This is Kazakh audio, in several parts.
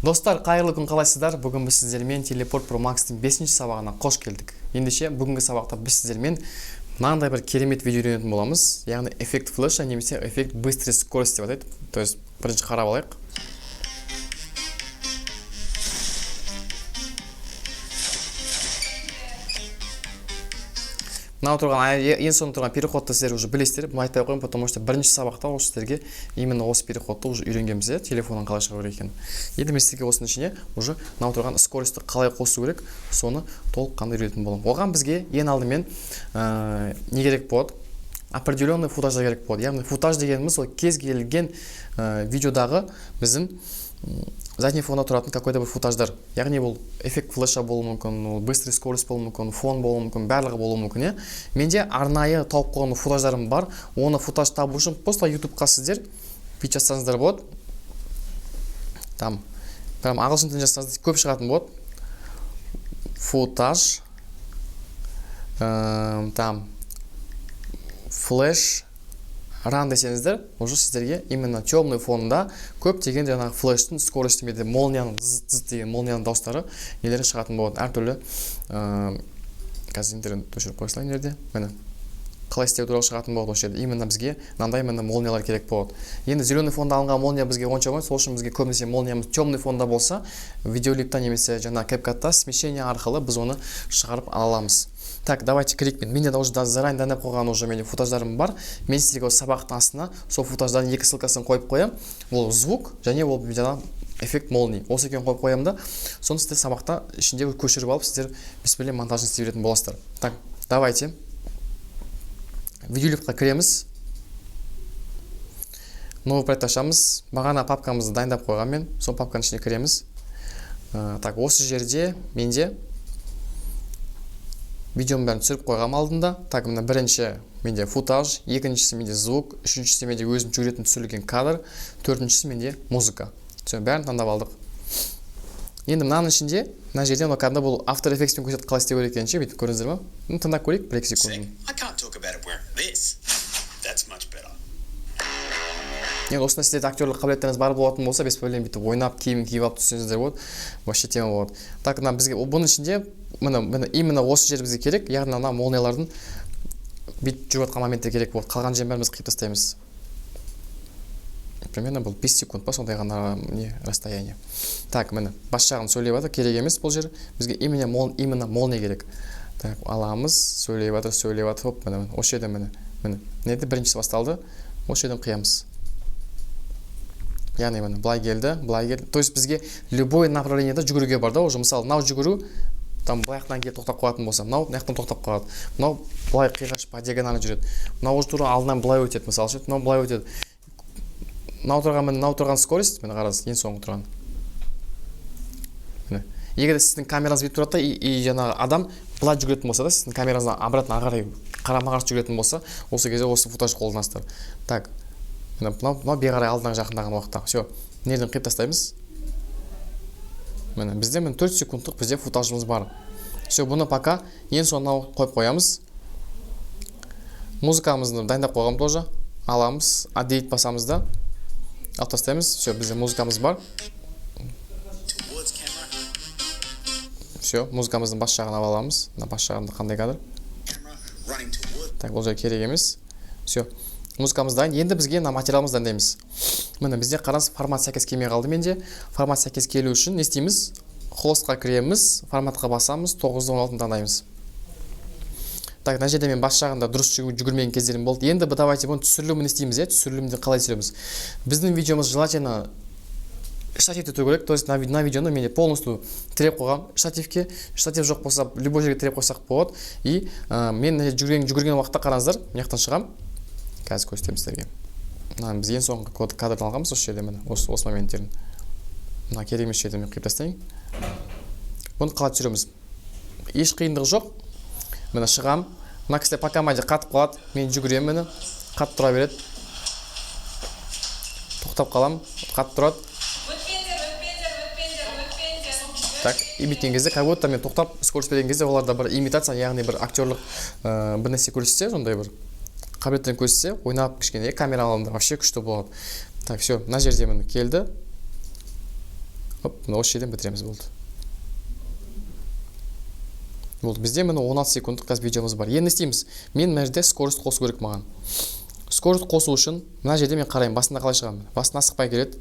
Достар, қайырлы күн, қалайсыздар? Бүгін біз сіздермен Teleport Pro Max-тың 5-ші сабағына қош келдік. Ендеше бүгінгі сабақта біз сіздермен мынандай бір керемет видео үйренетін боламыз. Яғни эффект флеша немесе эффект быстрой скорости деп атайды. То есть бірінші қарап алайық. Мынау тұрған ең соңында тұрған переходты сіздер уже білесіздер. Мен айтпай қояйын, потому что бірінші сабақта осы сіздерге именно осы переходты уже үйренгенбіз, телефоннан қалай шығару керек екенін. Енді мен сіздерге осының ішіне уже мынау тұрған скоростьті қалай қосу керек, соны толыққанды үйрететін боламын. Оған бізге ең алдымен не керек болады? Определенный футаждар керек болады. Яғни футаж дегеніміз ол кез келген видеодағы біздің задний фонда тұратын какой-то бір футаждар. Яғни бұл эффект флеша болуы мүмкін, быстрый скорость болуы мүмкін, фон болуы мүмкін, барлығы болуы мүмкін. Менде арнайы тауып қойған футаждарым бар. Оны футаж табу үшін просто YouTube-қа сіздер пич жазсаңыздар болады. Там прям ағылшын тілін жазсаңыздар көп шығатын болады. Футаж там флеш ран десеңіздер, уже сіздерге именно темный фонда көптеген жаңағы флештің скорості менде молнияның зыз деген молнияның дауыстары нелері шығатын болады. Әртүрлі қазір интернет өшіріп қойсылайын жерде. Міне қалай істеу туралы шығатын болады осы жерде. Именно бізге мынандай молниялар керек болады. Енді зеленый фонда алынған молния бізге онша болмайды, сол үшін бізге көбінесе молниямыз темный фонда болса, видеолипта немесе жаңа CapCut'та смещение арқылы біз оны шығарып ала аламыз. Так, давайте кликмен. Менде уже заранее дайындап қойған уже менде футаждарым бар. Мен сіздерге осы сабақтың астына сол футаждардың екі ссылкасын қойып қоямын. Ол звук және ол жаңа эффект молний. Осы екеуін қойып қоямын да, соны сіздер сабақта ішінде көшіріп алып сіздер беспилен монтажын істей беретін боласыздар. Так, давайте видеолипқа кіреміз. Новый проект ашамыз. Бағана папкамызды дайындап қойғанмен, сол папканың ішіне кіреміз. Так, осы жерде менде видеоның бәрін түсіріп қойғам алдында. Так, мына бірінші менде футаж, екіншісі менде звук, үшіншісі менде өзім жүретін түсірілген кадр, төртіншісі менде музыка. Бәрін таңдап алдық. Енді мынаның ішінде, мына жерде кәдімгі бұл After Effects'пен көрсетіп қалай істеу керек екенше, бүйтіп көрдіңіздер ме? Тыңдап көрейік, 1-2 секунд. Енді осында сіздерде актерлік қабілеттеріңіз бар болатын болса, без проблем бүйтіп ойнап, киімін киіп алып түссеңіздер болады. Вообще тема болады. Так, бізге бұның ішінде именно осы жер бізге керек, яғни ана молниялардың бүйтіп жүріп жатқан моменттер керек болады. Қалған жерін бәрін біз қиып тастаймыз. Примерно бұл 5 секунд па, сондай ғана расстояние. Так, міне бас жағын сөйлеп жатыр, керек емес бұл жер. Бізге именно молния керек. Так, аламыз, сөйлеп жатыр, хоп, міне осы жерден міне. Неде біріншісі басталды, осы жерден қиямыз. Яғни міне былай келді. То есть бізге любой направлениеде жүгіруге бар да, уже мысалы мынау жүгіру, там былаяқтан келіп тоқтап қоятын болса, мынау мынаяқтан тоқтап қояды. Мынау былай қиғаш по диагонали жүреді. Мынау уже тура алдынан былай өтеді, мысалы ше, мынау былай өтеді. Мынау тұрған скорость, міне қараңыз, ең соңғы тұрған. Міне. Егер сіздің камераңыз бүйтіп тұрады и жаңағы адам былай жүгіретін болса да, сіздің камераңыздан обратно ағарай қарама-қарсы жүгіретін болса, осы кезде осы футаж қолданасыздар. Так. Мынау беғарай алдынан жақындаған уақытта. Все, нерден қиып тастаймыз. Міне, бізде 4 секундтық бізде футажымыз бар. Все, бұны пока ең соңына қойып қоямыз. Музыкамызды дайындап қойғам тоже. Аламыз, аддейт басамыз да. Алып тастаймыз. Все, бізде музыкамыз бар. Все, музыкамыздың бас жағын аламыз. Бас жағында қандай кадр? Так, бұл жай керек емес. Все. Музыкамыз дайын. Енді бізге материалымыз дайындаймыз. Міне бізде қараңыз, формат сәйкес келмей қалды менде. Формат сәйкес келу үшін не істейміз? Хостқа кіреміз, форматқа басамыз, 9-16 таңдаймыз. Так, мына жерде мен бас жағында дұрыс жүгірмеген кездерім болды. Енді давайте бұны түсірілімін істейміз, түсірілімді қалай түсіреміз? Біздің видеомыз желательно штативте тұру керек. То есть на видеоны менде полностью тіреп қойғам штативке. Штатив жоқ болса, любой жерге тіреп қойсақ болады. И мен жүгірген уақытта қараңыздар, мынаяқтан шығам. Қазір көрсетемін сіздерге. Біз ең соңғы кадрдан алғанбыз осы жерде, осы моменттерін. Мына керек емес жерден қиып тастайын. Бұны қалай түсіреміз? Еш қиындығы жоқ. Міне шығам. Мына кісілер по команде қатып қалады. Мен жүгіремін, қатып тұра береді. Тоқтап қалам, қатып тұрады. Так, и біткен кезде, как будто мен тоқтап скорость берген кезде оларда бір имитация, яғни бір актерлық бір нәрсе көрсетсе, сондай бір қабілеттерін көрсетсе, ойнап кішкене камера алымда вообще күшті болады. Так, все, мына жерде міне келді. Оп, мына осы жерден бітіреміз, болды. Болды, бізде міне 16 секундтық қазір видеомыз бар. Енді істейміз. Мен мына жерде скорост қосу керек маған. Скорост қосу үшін мына жерде мен қараймын, басында қалай шығамын. Басына асықпай келеді.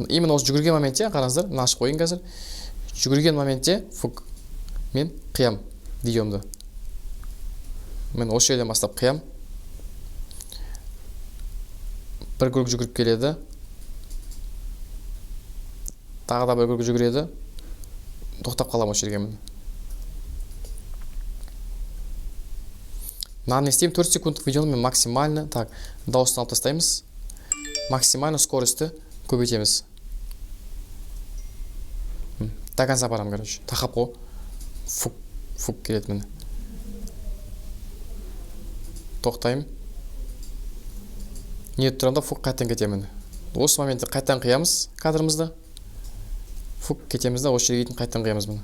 Именно осы жүгірген моментте, қараңыздар, мына ашып қойын қазір. Жүгірген моментте мен қиям видеомды. Мен осы жерден бастап қиям. Бір круг жүгіріп келеді. Тағы да бір круг жүгіреді. Тоқтап қалам осы жерге мен. Мынаны не істеймін? 4 секундтық видеоны мен максимально, так, дауысын алып тастаймыз. Максимально скорості көбейтеміз. До конца барам, короче. Тақап қой. Фук келеді мені. Тоқтаймын. Ниет тұрамда фук қайттан кетемін. Осы моментте қайттан қиямыз кадрымызды. Фук кетеміз да, осы жерге дейін қайттан қиямыз мұны.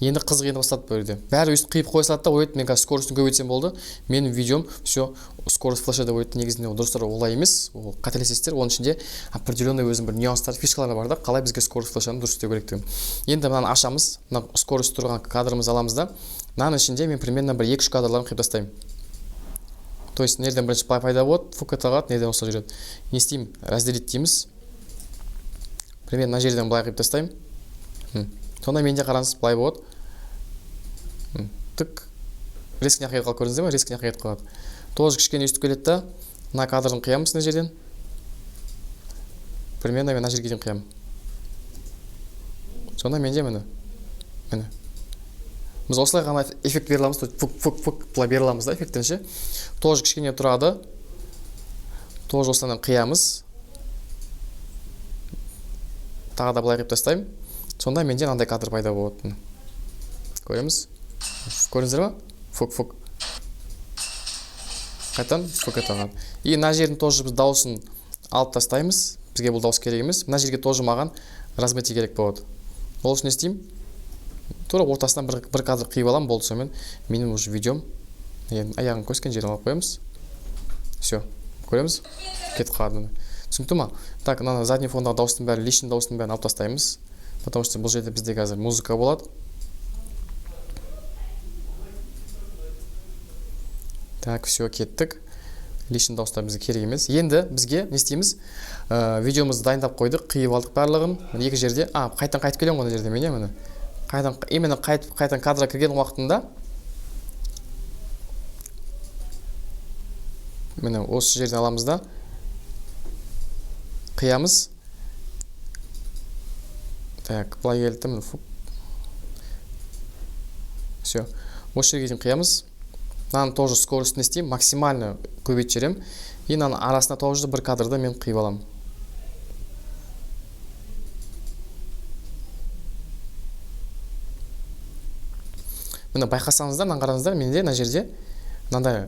Енді қызық енді бастады бұл жерде. Бәрі өйстіп қиып қоя салады да, ойды мен қазір скоростын көбейтсем болды. Менің видеом все скорость флешада ойды. Негізінде ол дұрыстар олай емес. Ол қателесесіздер. Оның ішінде определенный өзінің бір нюанстар, фишкалары бар да, қалай бізге скорость флешаны дұрыс істеу керектігін. Енді мынаны ашамыз. Мына скорость тұрған кадрымызды аламыз да. Мынаның ішінде мен примерно бір 2-3 кадрларын қиып тастаймын. То есть нерден бірінші пайда болады, фук тағады, нерден осылай жүреді. Не істеймін? Разделить дейміз. Примерно мына жерден былай қиып тастаймын. Сонда менде қараңыз былай болады. Тік. Резкіне қиып қалып көрдіңіздер ме? Резкіне қиып қалады. Тоже кішкене өстіп келеді да. Мына кадрын қиямыз мына жерден. Примерно мен мына жерге дейін қиямын. Сонда менде міне. Біз осылай ғана эффект бере аламыз. Фук былай бере аламыз да эффектінше. Тоже кішкене тұрады. Тоже осылайдан қиямыз. Тағы да былай қиып тастаймын. Сонда менде мынандай кадр пайда болады. Көреміз. Көрдіңіздер ме? Фук. Қайтан фук етаған. И мына жердің тоже біз дауысын алып тастаймыз. Бізге бұл дауыс керек емес. Мына жерге тоже маған размытие керек болады. Ол үшін не істеймін? Тура ортасынан бір кадр қиып аламын, болды сонымен менің уже видеом. Аяғын көскен жерін алып қоямыз. Все. Көреміз? Кетіп қалады. Түсінікті ма? Так, мына задний фондағы дауыстың бәрі, лишний дауыстың бәрін алып тастаймыз. Потому что бұл жерде бізде қазір музыка болады. Так, все, кеттік. Лишний дауыстар бізге керек емес. Енді бізге не істейміз? Видеомызды дайындап қойдық, қиып алдық барлығын. Екі жерде, қайтып келем ғой жерде мен, міне. Именно қайтан кадра кірген уақытында міне осы жерден аламыз да қиямыз. Так, былай келді, міне фук. Все. Осы жерге дейін қиямыз. Мынаны тоже скоростын істеймін, максимально көбейтіп жіберемін. И мынаның арасына тоже бір кадрды мен қиып аламын. Міне байқасаңыздар, мына қараңыздар, менде мына жерде мынандай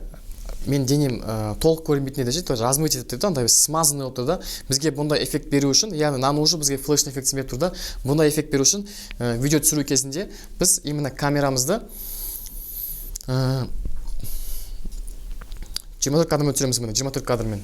мен денем толық көрінбейтін еді, то размытие деп тұрды, андай смазанный болып тұрды. Бізге бұндай эффект беру үшін, яғни мынаны уже бізге флешный эффектісін беріп тұрды. Бұндай эффект беру үшін видео түсіру кезінде біз именно камерамызды 24 кадрмен түсіреміз, міне 24 кадрмен.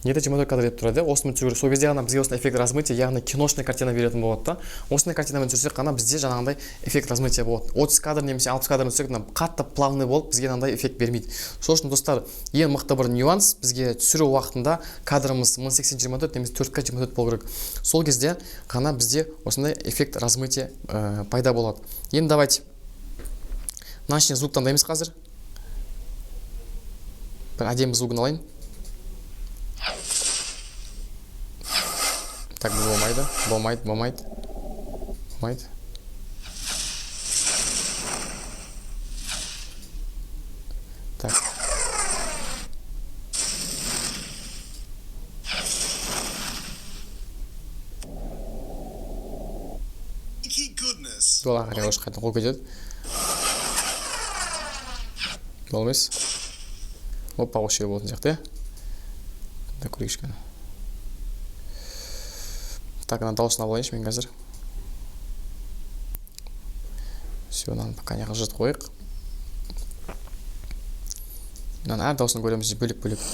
Неде 24 кадр деп тұрады. Осымен түсіру. Сол кезде ғана бізге осындай эффект размытия, яғни киношный картина беретін болады да. Осындай картинамен түсірсек қана бізде жаңағындай эффект размытия болады. 30 кадр немесе 60 кадрмен түсірсек, қатты плавный болып бізге мынандай эффект бермейді. Сол үшін достар, ең мықты бір нюанс бізге түсіру уақытында кадрымыз 1080-24 немесе 4К 24 болу керек. Сол кезде ғана бізде осындай эффект размытия пайда болады. Енді давайте мына звук таңдаймыз қазір. Бір әдемі звугын алайын. Так, болмайды. Так. Дола қарай ош қайта қол кетеді. Болмайсыз. Опа, осы жер болатын сияқты. Да, көрейік кішкене. Так, мына дауысын алайыншы мен қазір. Все, мынаны пока не қажет қойық. Мынаны әр дауысын көреміз бөлек-бөлек.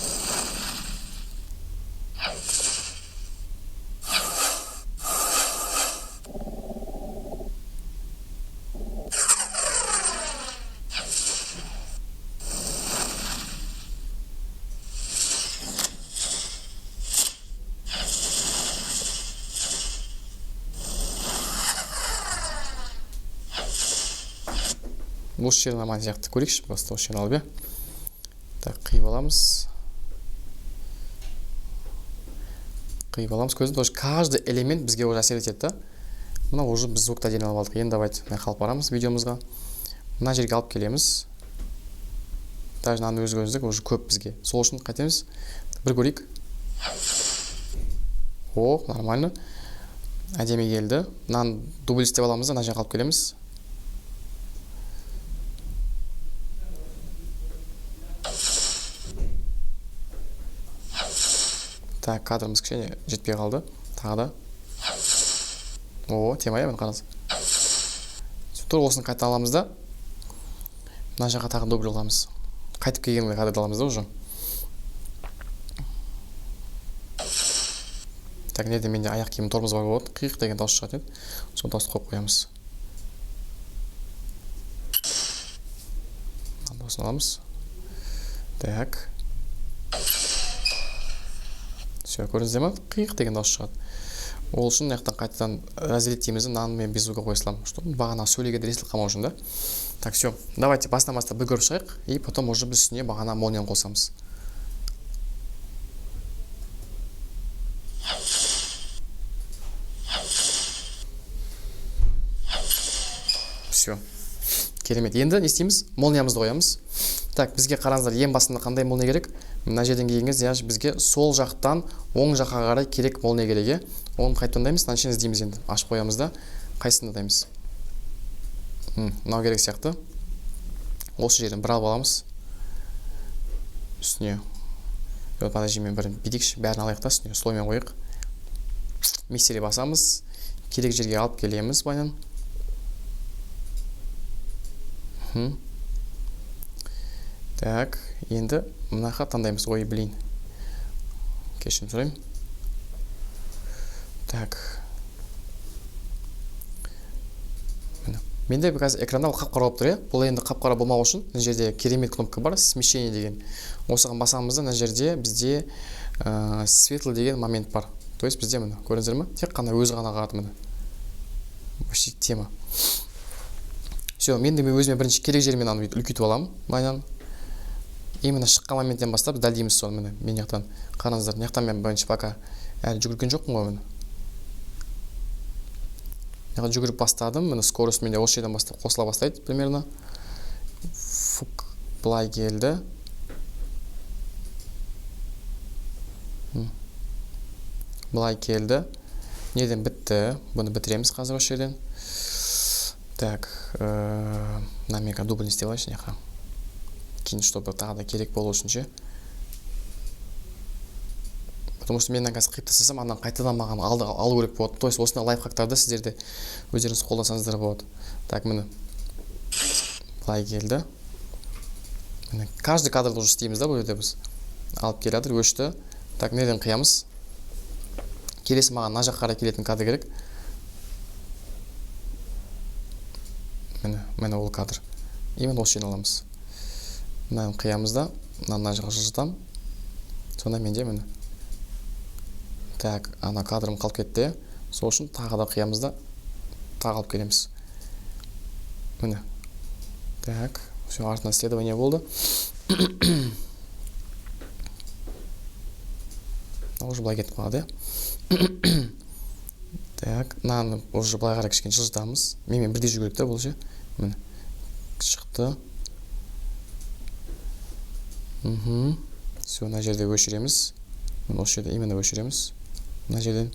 осы жерін аман сияқты көрейікші, просто осы жерін алып, так, қиып аламыз. Қиып аламыз көзін, тоже каждый элемент бізге уже әсер етеді. Мына уже біз звукта дейін алып алдық. Енді давайте мына қалып барамыз видеомызға. Мына жерге алып келеміз. Даже мынаны өзгөздік уже көп бізге. Сол үшін қайтеміз. Бір көрейік. О, нормально. Әдемі келді. Мынаны дубль істеп аламыз да, мына жерге алып келеміз. Так, кадрымыз кішкене жетпей қалды. Тағы да. О, тема я, қараңыз. Тур осыны қайта аламыз да. Мына жаққа тағы дубль аламыз. Қайтып келгенде кадрды аламыз да уже. Так, неде менде аяқ киімім тормоз бар болады. Қиық деген дауыс шығады еді. Сол дауысты қойып қоямыз. Дауысын аламыз. Так. Все, көрдіңіздер ме? Қиық деген дауыс шығады. Ол үшін яқтан қайтадан разделиттейміз, наны мен безуға қойсылам. Бағана сөйлеге дәресілік қамау үшін да. Так, все. Давайте басынан бастап бір көріп шығайық. И потом уже біз үстіне бағана молнияны қосамыз. Все. Керемет. Енді не істейміз? Молниямызды қоямыз. Так, бізге қараңыздар, ең басында қандай молния керек? Мына жерден келгеніңіз, бізге сол жақтан оң жаққа қарай керек молния керек. Оны қайтып таңдаймыз, мынаны іздейміз енді. Ашып қоямыз да, қайсысын таңдаймыз. Мынау керек сияқты. Осы жерден бір алып аламыз. Үстіне. Подождимен бірін бидейікші, бәрін алайық та, үстіне слоймен қойық. Миксерге басамыз. Керек жерге алып келеміз байнан. Так, енді мынаға таңдаймыз. Ой, блин. Кешірім сұрайым. Так. Менде қазір экранда қап-қара болып тұр, е? Бұл енді қап-қара болмау үшін, мына жерде керемет кнопка бар, смещение деген. Осыған басамызда, мына жерде бізде светлый деген момент бар. То есть бізде мына, көрдіңіздер ме? Тек қана өзі ғана қағады мына. Вообще тема. Все, мен өзіме бірінші керек жермен аны үлкейтіп аламын. Майнан. Именно шыққан моменттен бастап дәлдейміз соны міне. Мен яқтан қараңыздар, яқтан мен бірінші пока әлі жүгірген жоқпын ғой міне. Яғын жүгіріп бастадым, міне скорость менде осы жерден бастап қосыла бастайды примерно. Фук, былай келді. Былай келді. Неден бітті? Бұны бітіреміз қазір осы жерден. Так, на мега дубль істеп алайыншы неқа. Кейін, чтобы тағы да керек болу үшінші. Потому что мен қазір қиып тастасам, андан қайтадан маған алу керек болады. То есть осындай лайфхактарды сіздерде өздеріңіз қолдансаңыздар болады. Так, міне. Былай келді. Міне, каждый кадрды уже істейміз да, бұл жерде біз. Алып келеді, өшті. Так, неден қиямыз? Келесі маған мына жаққа қарай келетін кадр керек. Міне ол кадр. Именно осы жерін аламыз. Мынаны қиямыз да, мына жаққа жылжытам. Сонда менде міне. Так, ана кадрым қалып кетті. Сол үшін тағы да қиямыз да, тағы алып келеміз. Міне. Так, все, артынан исследование болды. Уже былай кетіп қалады. Так, мынаны уже былай қарай кішкене жылжытамыз. Менімен бірдей жүру керек та бұл ше. Міне. Шықты. Все, мына жерде өшіреміз. Осы жерде именно өшіреміз. Мына жерден.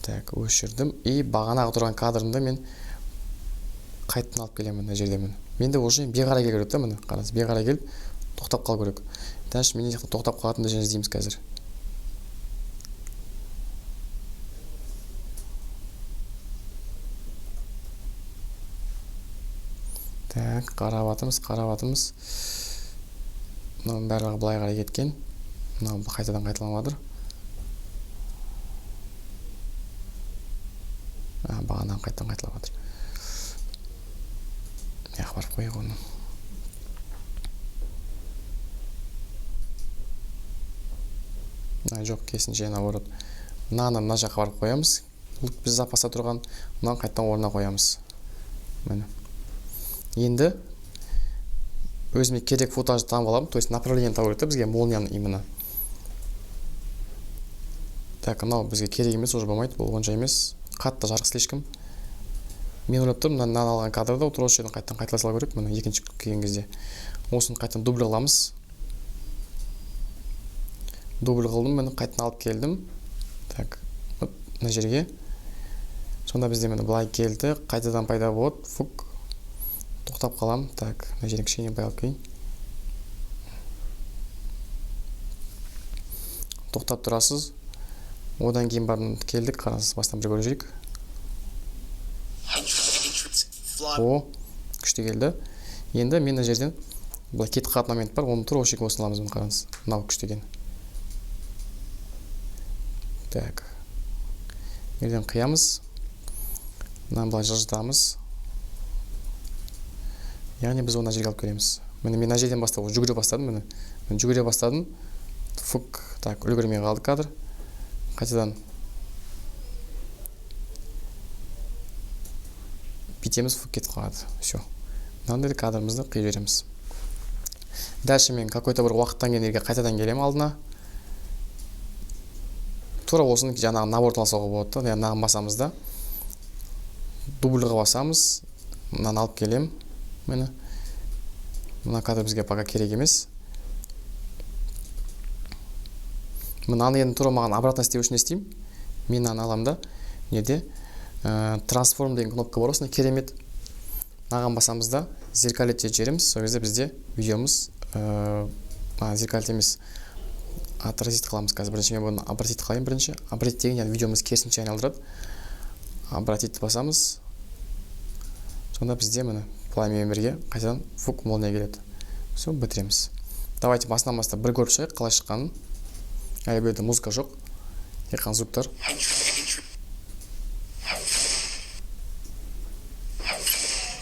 Так, өшірдім. И бағанағы тұрған кадрымда мен қайтын алып келемін мына жерде мен. Менде уже бе қарай келу керек та міне. Қараңыз, бе қарай келіп тоқтап қалу керек. Дәнш мен тоқтап қалатынды және іздейміз қазір. Так, қараватымыз. Мынаның барлығы былай қарай кеткен. Мынау қайтадан қайталаныватыр. Бағанан қайтадан қайталаныватыр. Яқ барып қойық оны. Жоқ, кесінше наоборот. Мына жаққа барып қоямыз. Біз запаста тұрған, мынаны қайтадан орнына қоямыз. Міне. енді өзіме керек футажды тауып аламын, то есть направление табу керек бізге молнияны именно. Так, мынау бізге керек емес, уже болмайды, бұл онша емес. Қатты жарық слишком. Мен ойлап тұрмын, мынаны алған кадрда отыр, осы жерден қайтадан қайталай салу керек, міне екінші келген кезде. Осыны қайтадан дубль қыламыз. Дубль қылдым, міне қайтадан алып келдім. Так, мына жерге. Сонда бізде міне былай келді, қайтадан пайда болады. Фук. Тоқтап қалам. Так, мына жерге кішкене байып кейін. Тоқтап тұрасыз. Одан кейін барын келдік, қарасыз, бастан бір көріп жүрейік. О, күшті келді. Енді мен мына жерден былай кетіп қалатын момент бар, оны тұр осы жерге осыны аламыз, міне қараңыз. Мынау күшті екен. Так. Мерден қиямыз. Мынаны былай жылжытамыз. Яғни біз оны жерге алып келеміз. Міне мен мына жерден бастап жүгіре бастадым, міне. Мен жүгіре бастадым. Фук. Так, үлгермей қалды кадр. Қайтадан битеміз, фук кетіп қалады. Все. Мынандай кадрымызды қиып жібереміз. Дальше мен какой-то бір уақыттан кейін жерге қайтадан келем алдына. Тура осыны жаңағы набор талсауға болады. Мынаны басамыз да. Дубльға басамыз. Мынаны алып келем. Міне. Мына кадр бізге пока керек емес. Мынаны енді тура маған обратно істеу үшін істеймін. Мен мынаны аламын да. Неде? Трансформ деген кнопка бар, осыны керемет. Мынаған басамыз да, зеркалетте жібереміз. Сол кезде бізде видеомыз зеркалет емес, отразить қыламыз. Қазір бірінші мен бұны обратить қылайын бірінші. Обратить деген яғни видеомыз керісінше айналдырады. Обратить басамыз. Сонда бізде міне пламенмен бірге қайтадан фук молния келеді. Все, бітіреміз. Давайте басынан бастап бір көріп шығайық, қалай шыққанын. Әлі бұл жерде музыка жоқ. Тек қана звуктар.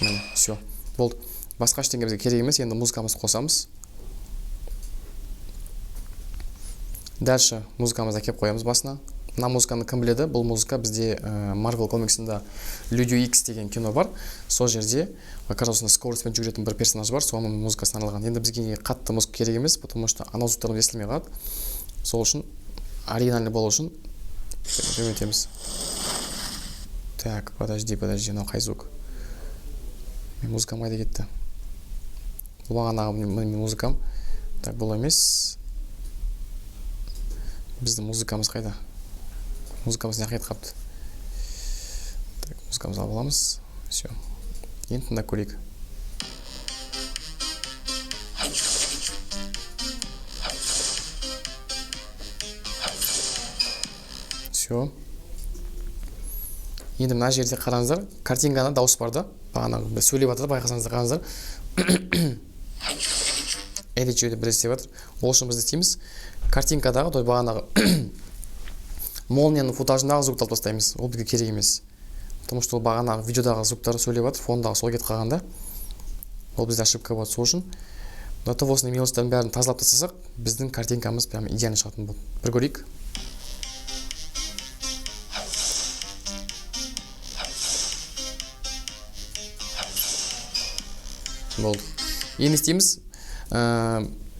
Міне, все. Болды. Басқа ештеңе бізге керек емес, енді музыкамызды қосамыз. Дальше музыкамызды әкеп қоямыз басына. Мына музыканы кім біледі? Бұл музыка бізде Marvel комиксында Люди Икс деген кино бар. Сол жерде как раз скоростьпен жүгіретін бір персонаж бар, соның музыкасын арналған. Енді бізге қатты музыка керек емес, потому что анау звуктарымыз естілмей қалады. Сол үшін оригинальный болу үшін өтеміз. Так, подожди, мынау қай звук? Мен музыкам қайда кетті? Бұл бағанағы мен музыкам. Так, бұл емес. Біздің музыкамыз қайда? Музыкамыз не қайда қапты? Так, музыкамыз алып аламыз. Все. Енді тыңдап көрейік. Все. Енді мына жерде қараңыздар, картинкада дауыс бар да. Бағанағы сөйлеп жатыр, байқасаңыздар қараңыздар. Edit жүйеде бір істеп жатыр. Ол үшін біз істейміз. Картинкадағы, той бағанағы молнияның футажындағы звукты алып тастаймыз. Ол бізге керек емес. Потому что ол бағанағы видеодағы звуктары сөйлеп жатыр, фондағы сол кетіп қалғанда. Ол бізде ошибка болады. Сол үшін до осының мелочьтарын бәрін тазалап тастасақ, біздің картинкамыз прям идеально шығатын болады. Бір көрейік. Болды. Енді істейміз.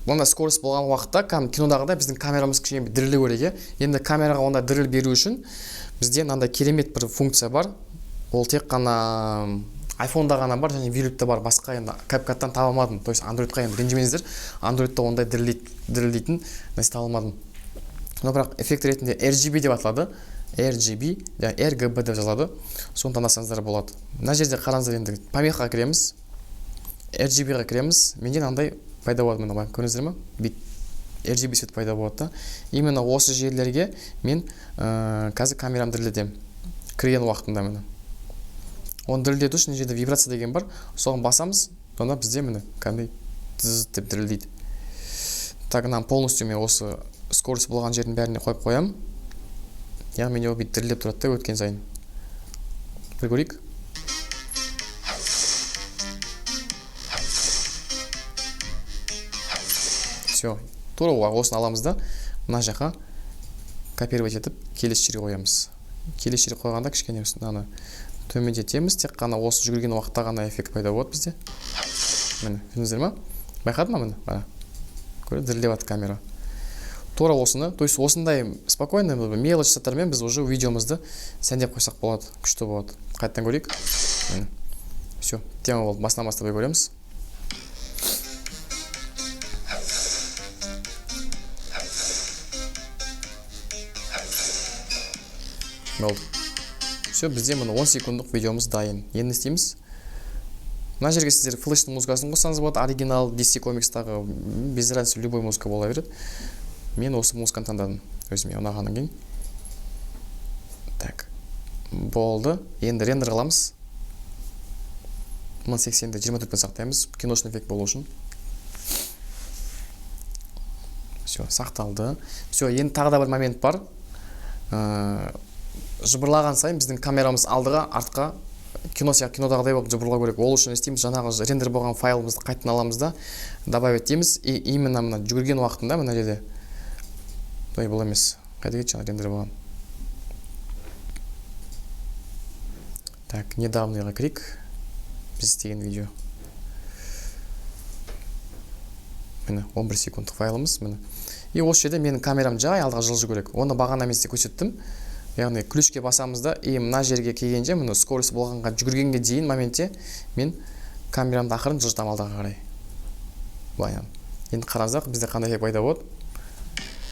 Онда скорость болған уақытта кинодағыда біздің камерамыз кішкене дірілу керек. Енді камераға онда діріл беру үшін бізде мынандай керемет бір функция бар. Ол тек қана iPhone-да ғана бар, және Vlog'та бар. Басқа енді CapCut-тан таба алмадым. То есть Android-қа енді ренжімеңіздер. Android-та ондай дірілдейтін нәрсе таба алмадым. Но бірақ эффект ретінде RGB деп аталады. RGB, RGB деп жазылады. Соны таңдасаңыздар болады. Мына жерде қараңыздар, енді помехаға кіреміз. RGB-ға кіреміз. Менде мынандай пайда болады, мына көрдіңіздер ме? RGB свет пайда болады да. Именно осы жерлерге мен қазір камерамды дірілдетемін. Кірген уақытында міне. Оны дірілдету үшін жерде вибрация деген бар. Соған басамыз, сонда бізде міне кәдімгідей тыз деп дірілдейді. Так, мына полностью мен осы скорость болған жердің бәріне қойып қоямын. Яғни мен бүйтіп дірілдеп тұрады да өткен сайын. Бір көрейік. Все, тура осыны аламыз да, мына жаққа копировать етіп келесі жерге қоямыз. Келесі жерге қойғанда кішкене мынаны төмендетеміз, тек қана осы жүгірген уақытта ғана эффект пайда болады бізде. міне көрдіңіздер ма? Байқады ма міне? Көріп дірілдеп жатыр камера. Тура осыны, то есть осындай спокойно мелочь заттармен біз уже видеомызды сәндеп қойсақ болады, күшті болады. Қайттан көрейік. Все, тема болды. Басынан бастап көреміз. Болды. Все, бізде мына 10 секундық видеомыз дайын. Енді не істейміз? Мына жерге сіздер флештің музыкасын қоссаңыз болады, оригинал DC Comics'тағы без разницы любой музыка бола береді. Мен осы музыканы таңдадым. Өзіме ұнағаннан кейін. Так. Болды. Енді рендер қыламыз. 1080-де 24-пен сақтаймыз. Киношный эффект болу үшін. Все, сақталды. Все, енді тағы да бір момент бар. Жыбырлаған сайын біздің камерамыз алдыға, артқа кинодағыдай болып жыбырлау керек. Ол үшін істейміз, жаңағы рендер болған файлымызды қайтын аламыз да, добавить етеміз. И именно мына жүгірген уақытында мына жерде бұл емес. Қайда кетті жаңа рендер болған. Так, недавнойға кірейік. Біз істеген видео. Міне 11 секундтық файлымыз. И осы жерде менің камерам жай алдыға жылжу керек. Оны бағана мен сізге көрсеттім. Яғни ключке басамызда, и мына жерге келгенде, міне скорость болғанға жүгіргенге дейін моментте мен камерамды ақырын жылжытам алдыға қарай. Былай. Енді қараңыздар, бізде қандай эффект пайда болады.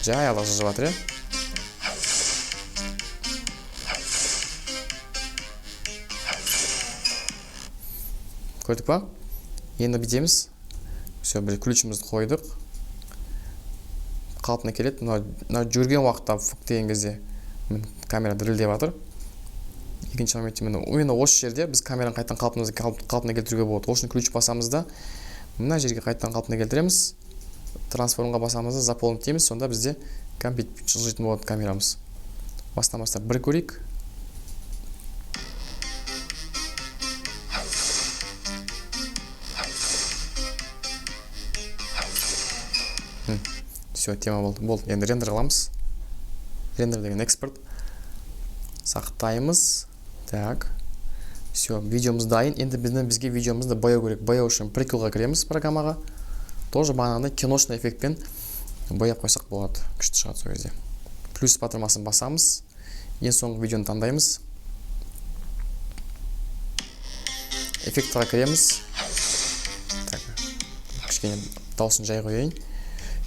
Жай алдыға жылжып жатыр. Көрдік па? Енді бітеміз. Все, бір ключімізді қойдық. Қалпына келеді. Мына жүрген уақытта фук деген кезде камера дірілдеп жатыр. Екінші моментте міне осы жерде біз камераны қайтадан қалпына келтіруге болады. Осы ключ басамызда мына жерге қайтадан қалпына келтіреміз. Трансформға басамызда заполнить етеміз. Сонда бізде компьютер жылжитын болады камерамыз. Бастан бастап бір көрейік. Все, тема болды. Болды. Енді рендер қыламыз. Рендер деген экспорт. Сақтаймыз. Так. Все, видеомыз дайын. Енді бізге видеомызды бояу керек. Бояу үшін приколға кіреміз программаға. Тоже бағанағыдай киношный эффектпен бояп қойсақ болады. Күшті шығады сол кезде. Плюс батырмасын басамыз. Ең соңғы видеоны таңдаймыз. Эффектіға кіреміз. Так. Кішкене дауысын жай қойайын.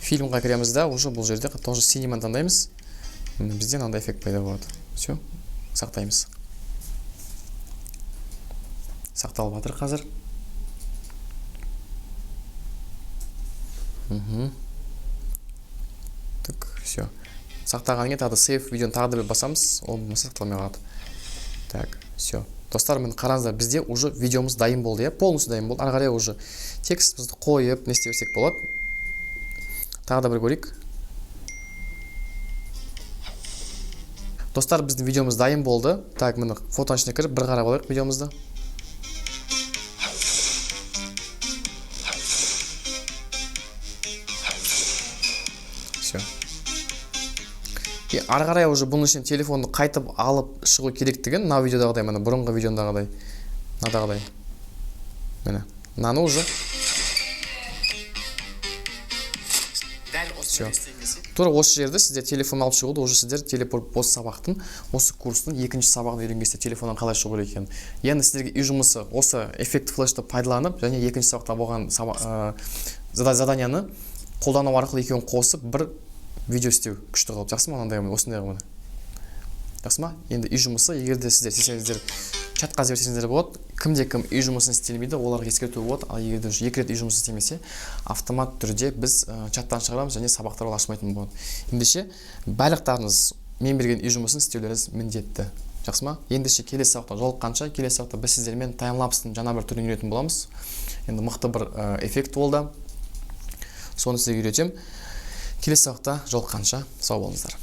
Фильмға кіреміз да, уже бұл жерде тоже синеманы таңдаймыз. Бізде мынандай эффект пайда болады. Все, сақтаймыз. Сақталып жатыр қазір. Так, все. Сақтағаннан кейін тағы да save видеоны тағы да басамыз, ол болмаса сақталмай қалады. Так, все. Достар, міне қараңыздар, бізде уже видеомыз дайын болды, полностью дайын болды. Ары қарай уже текстімізді қойып, не істесек болады. Тағы да бір көрейік. Достар, біздің видеомыз дайын болды. Так, міне фотоның ішіне кіріп, бір қарап алайық видеомызды. Все. И ары қарай уже бұның ішіне телефонды қайтып алып шығу керектігін, мына видеодағыдай, міне бұрынғы видеодағыдай. Мынадағыдай. Міне, мынаны уже все. Тура осы жерде сіздер телефон алып шығуды, уже сіздер телепорт бос сабақтың, осы курстың екінші сабағын үйренгенсіздер телефоннан қалай шығу керек екенін. Енді сіздерге үй жұмысы осы эффект флешті пайдаланып, және екінші сабақта болған заданияны қолдану арқылы екеуін қосып бір видео істеу күшті қылып. Жақсы ма? Осындай ғымын. Жақсы ма? Енді үй жұмысы, егерде сіздер сесеңіздер, чатқа жіберсеңіздер болады. Кімде-кім үй жұмысын істелмейді, оларға ескерту болады. Ал егерде екі рет үй жұмысы істемесе, автомат түрде біз чаттан шығарамыз және сабақтар ашылмайтын болады. Ендеше барлықтарыңыз мен берген үй жұмысын істеулеріңіз міндетті. Жақсы ма? Ендеше келесі сабақта жолыққанша, келесі сабақта біз сіздермен таймлапстың жаңа бір түрін үйрететін боламыз. Енді мықты бір эффект болды. Соны сізге үйретем. Келесі сабақта жолыққанша сау болыңыздар.